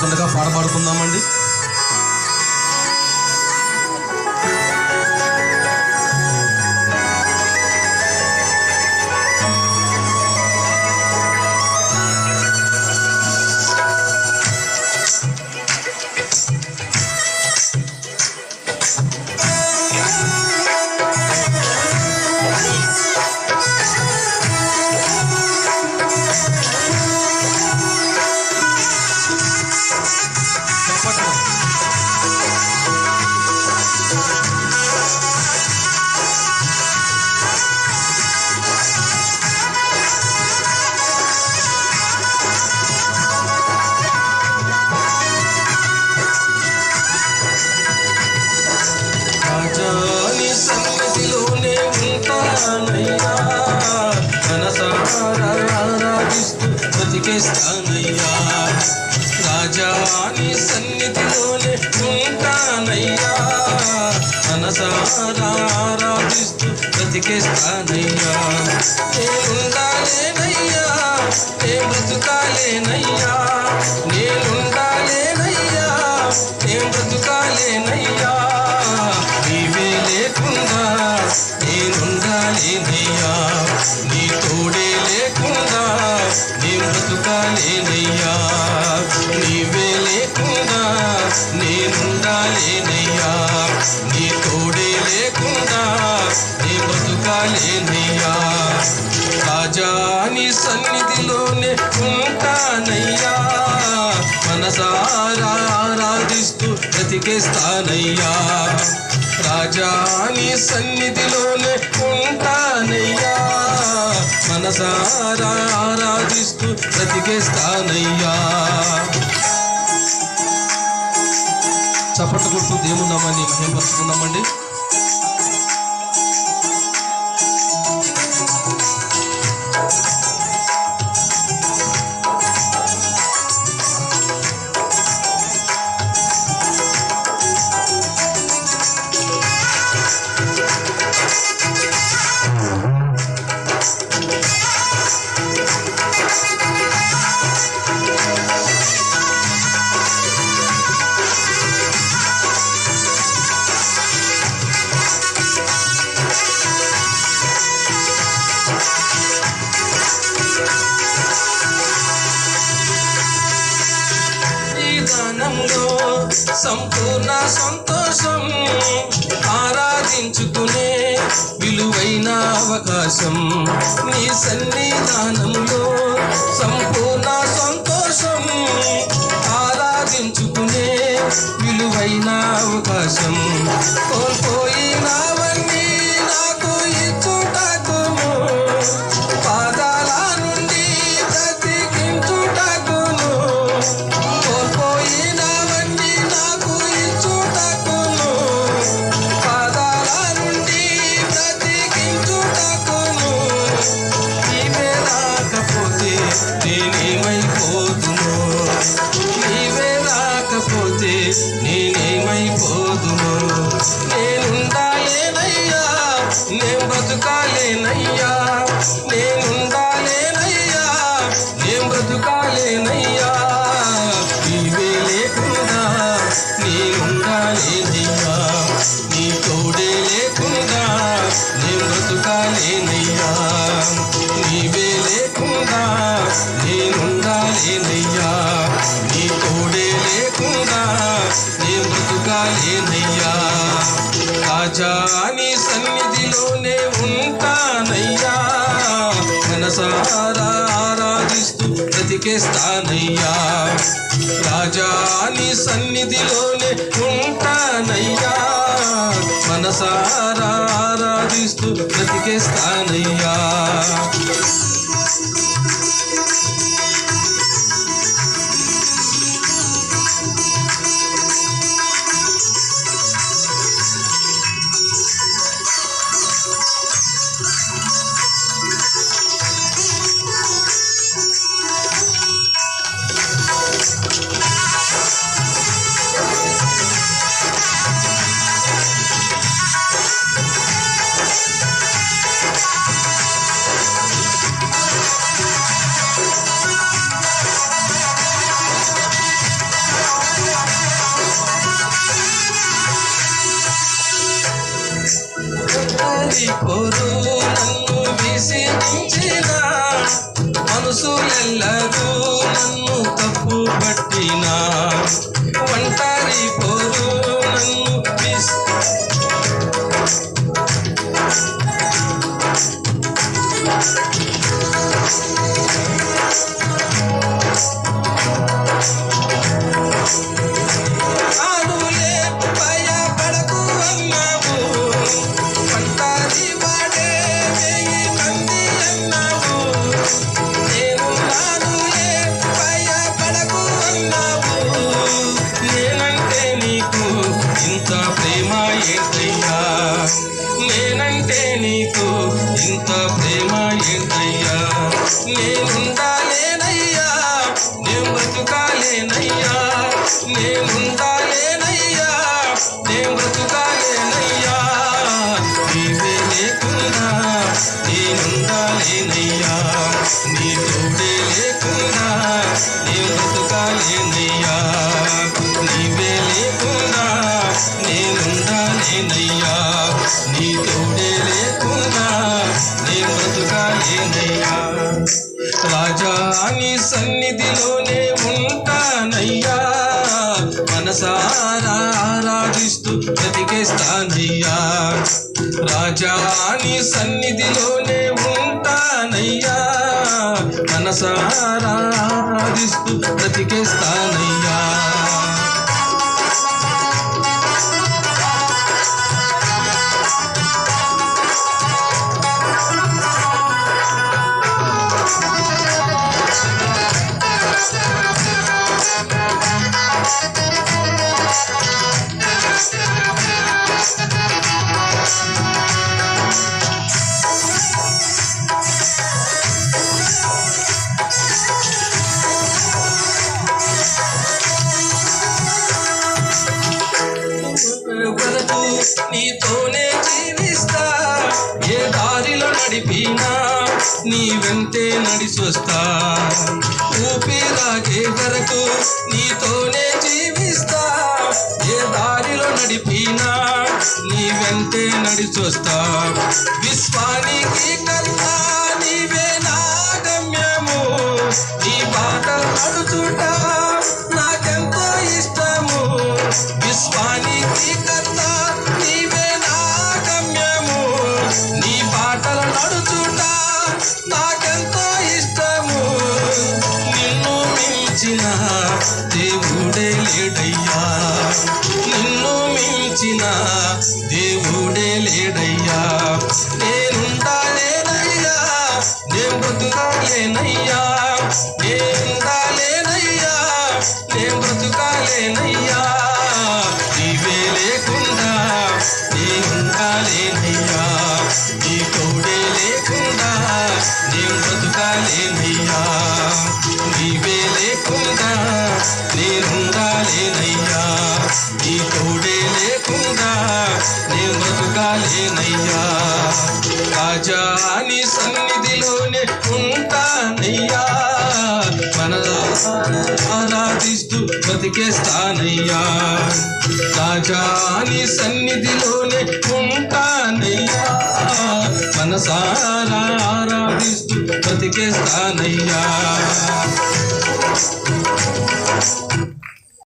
పాడుతుండగా పాడుకుందామండి. బ్రతికేస్తానయ్యా, రాజా నీ సన్నిధిలోనే ఉంటానయ్యా, మనసారా ఆరాధిస్తూ బ్రతికేస్తానయ్యా. నేనుండాలేనయ్యా, నే బ్రతుకాలేనయ్యా, నేనుండాలేనయ్యా, నే బ్రతుకాలేనయ్యా, నీవే లేకుండా నేనుండాలేనయ్యా, నీ తోడే లేకుండా నేను బ్రతుకాలేనయ్యా, నీవే లేకుండా నేనుండాలేనయ్యా, నీ తోడే లేకుండా నే బ్రతుకాలేనయ్యా, రాజా నీ సన్నిధిలోనే ఉంటానయ్యా, మనసారా ఆరాధిస్తూ బ్రతికేస్తానయ్యా, రాజా నీ సన్నిధిలోనే ఉంటానయ్యా, మనసారా ఆరాధిస్తూ బ్రతికేస్తానయ్యా. చప్పట్లు కొడుతూ దేవుని నామాన్ని మహిమపరుచుకుందామండి. సంపూర్ణ సంతోషం ఆరాధించుకునే విలువైన అవకాశం, నీ సన్నిధానంలో సంపూర్ణ సంతోషం ఆరాధించుకునే విలువైన అవకాశం, కోల్పోయినవన్నీ నాకు ఇచ్చుటకును, పాదాల నుండి బ్రతికించుటకును, కోల్పోయినవన్నీ నాకు ఇచ్చుటకును, పాదాల నుండి బ్రతికించుటకును, నీవే రాకపోతే నేనేమైపోతును, నీవే రాకపోతే నేనేమైపోతును, నేనుండాలేనయ్యా, నేను బ్రతుకాలేనయ్యా, నేనుండాలేనయ్యా, నేను బ్రతుకాలేనయ్యా, నీవే లేకుండా నేనుండాలేనయ్యా, నీ తోడే లేకుండా నేను బ్రతుకాలేనయ్యా, నీవే లేకుండా నేనుండాలేనయ్యా, నీ తోడే లేకుండా నేను బ్రతుకాలేనయ్యా, రాజా నీ సన్నిధిలోనే ఉంటానయ్యా, మనసారా ఆరాధిస్తూ బ్రతికేస్తానయ్యా, రాజా నీ సన్నిధిలోనే ఉంటానయ్యా, మనసారా ఆరాధిస్తూ బ్రతికేస్తానయ్యా. ఎల్లరూ నన్ను తప్పు పట్టినా ఒంటరి పోరు నన్ను నేనంటే నీకు ఇంత ప్రేమ ఏంటయ్యా నేనుండాలేనయ్యా నేను బ్రతుకాలేనయ్యా నేనుండాలేనయ్యా నేను బ్రతుకాలేనయ్యా నీవే లేకుండా నేనుండాలేనయ్యా నీ తోడే లేకుండా నేను బ్రతుకాలేనయ్యా నీవే లేకుండా నేనుండాలేనయ్యా నీ తోడే లేకుండా నేను బ్రతుకాలేనయ్యా రాజా నీ సన్నిధిలోనే ఉంటానయ్యా మనసారా ఆరాధిస్తూ బ్రతికేస్తానయ్యా రాజా నీ సన్నిధిలోనే ఉంటానయ్యా మనసారా ఆరాధిస్తూ బ్రతికేస్తానయ్యా నీతోనే జీవిస్తా ఏ దారిలో నడిపినా నీ వెంటే నడిచొస్తా ఊపిరాగే వరకు నీతోనే జీవిస్తా ఏ దారిలో నడిపినా నీ వెంటే నడిచొస్తా విశ్వానికి కన్నా నీవే నా గమ్యము నీ బాట నడుచుట నాకెంతో ఇష్టము విశ్వానికి కన్నా నీవే నా గమ్యము నీ బాటల నడుచుట నాకెంతో ఇష్టము నిన్ను మించిన దేవుడే లేడయ్యా నిన్ను మించిన దేవుడే లేడయ్యా నేనుండాలేనయ్యా నేను బ్రతుకాలేనయ్యా నేనుండాలేనయ్యా నేను బ్రతుకాలేనయ్యా నీవే లేకుండా నేనుండాలేనయ్యా నీ తోడే లేకుండా నేను బ్రతుకాలేనయ్యా నీవే లేకుండా నేనుండాలేనయ్యా నీ తోడే లేకుండా నేను బ్రతుకాలేనయ్యా రాజా నీ సన్నిధిలోనే ఉంటానయ్యా ఆరాధిస్తూ బ్రతికేస్తానయ్యా రాజా నీ సన్నిధిలోనే ఉంటానయ్యా మనసారా ఆరాధిస్తూ బ్రతికేస్తానయ్యా